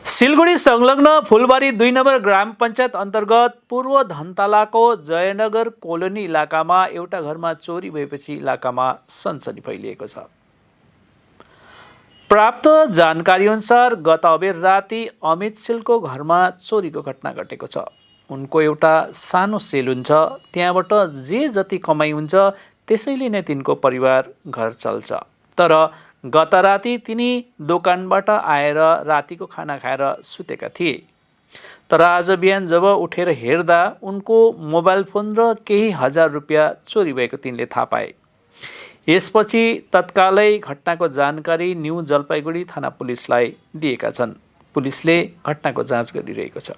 सिलगढी संलग्न फुलबारी 2 नम्बर ग्राम पञ्चायत अन्तर्गत पूर्व धनतलाको जयनगर कोलोनी इलाकामा एउटा घरमा चोरी भएपछि इलाकामा सनसनी फैलिएको छ। प्राप्त जानकारी अनुसार गत अबेर राति अमित सिलको घरमा चोरीको घटना घटेको छ। उनको एउटा सानो सेलुन छ, त्यहाँबाट जे जति कमाइ हुन्छ त्यसैले नै तिनको परिवार घर चल्छ। तर गत राति तिनी दोकानबाट आएर रातिको खाना खाएर सुतेका थिए। तर आज बिहान जब उठेर हेर्दा उनको मोबाइल फोन र केही हजार रुपियाँ चोरी भएको तिनले थाहा पाए। यसपछि तत्कालै घटनाको जानकारी न्यू जलपाइगुडी थाना पुलिसलाई दिएका छन्। पुलिसले घटनाको जाँच गरिरहेको छ।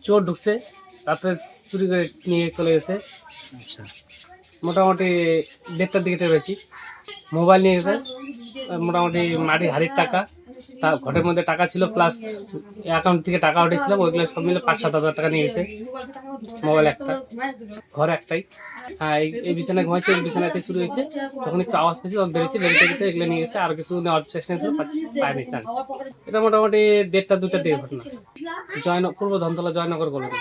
চোর ঢুকছে রাত্রে চুরি করে নিয়ে চলে গেছে। আচ্ছা, মোটামুটি 1:30টার দিকে পেয়েছি। মোবাইল নিয়ে গেছে, মোটামুটি মাটি হাড়ির টাকা, তার ঘরের মধ্যে টাকা ছিল, প্লাস অ্যাকাউন্ট থেকে টাকা উঠেছিল, ওইগুলো সব মিলে 5-7 হাজার টাকা নিয়ে গেছে। মোবাইল একটা, ঘর একটাই। হ্যাঁ, এই বিছানায় ঘুমাইছে, এই বিছানাতে চুরি হয়েছে। তখন একটু আওয়াজ পেয়েছি, তখন বেরিয়েছি, বেরিয়ে এগুলো নিয়ে গেছে। আর কিছু নেওয়ার চেষ্টা ছিল, পায়নি চান্স। এটা মোটামুটি 1:30-2টার দিকে ঘটনা। পূর্ব ধনতলা জয়নগর কলোনি।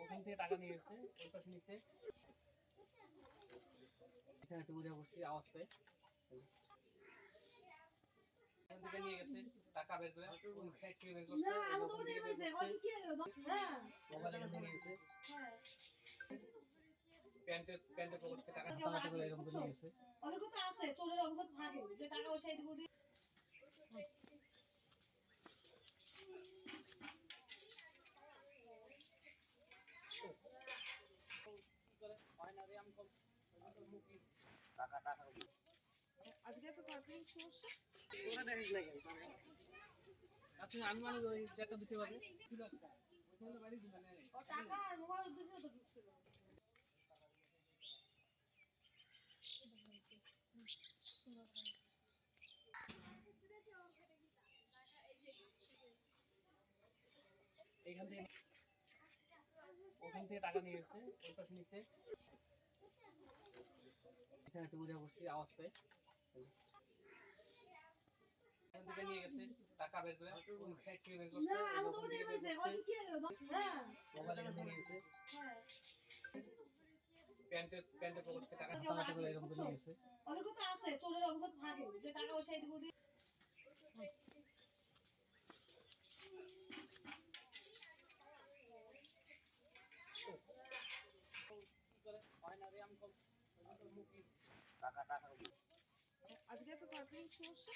ওখান থেকে টাকা নিয়ে গেছে, ওই পাশে নিচে বিছানাতে উঠে বসছি, আওয়াজ পেয়ে ওখান থেকে নিয়ে গেছে টাকা বের করে, কোন সাইড থেকে বের করছে, ওখান থেকে বের করছে, মোবাইল নিয়ে গেছে, প্যান্টে পকেট থেকে টাকা টাকা করে এরকম করে নিয়ে গেছে। অভিজ্ঞতা আছে, চোরের অভিজ্ঞতা থাকে যে টাকা পয়সা এদিক ওদিক। আজকে তো কর্পোরেট সমস্যা ওরা দেখিস না কেন আচ্ছা, আনুমানিক ওই 1:30-2টা বাজে ছিল একটা, ওখানে বাড়ি দিবেন ও টাকা আর মোবাইল দুটো তো ঢুকছিল। এইখান থেকে ওখান থেকে টাকা নিয়ে গেছে, ওই পাশে নিচে বিছানাতে উঠে বসছি, আওয়াজ পেয়ে ওখান থেকে নিয়ে গেছে টাকা বের করে, কোন সাইড থেকে বের করছে, না আমি তো ওখান উঠে থেকে বের কইছে করছে, ওই কি হলো হ্যাঁ মোবাইল নিয়ে গেছে, হ্যাঁ প্যান্টে পকেট থেকে টাকা টাকা করে এরকম করে নিয়ে গেছে। অভিজ্ঞতা আছে, চোরের অভিজ্ঞতা থাকে যে টাকা পয়সা এদিক ওদিক। আজকে তো কর্পোরেট সমস্যা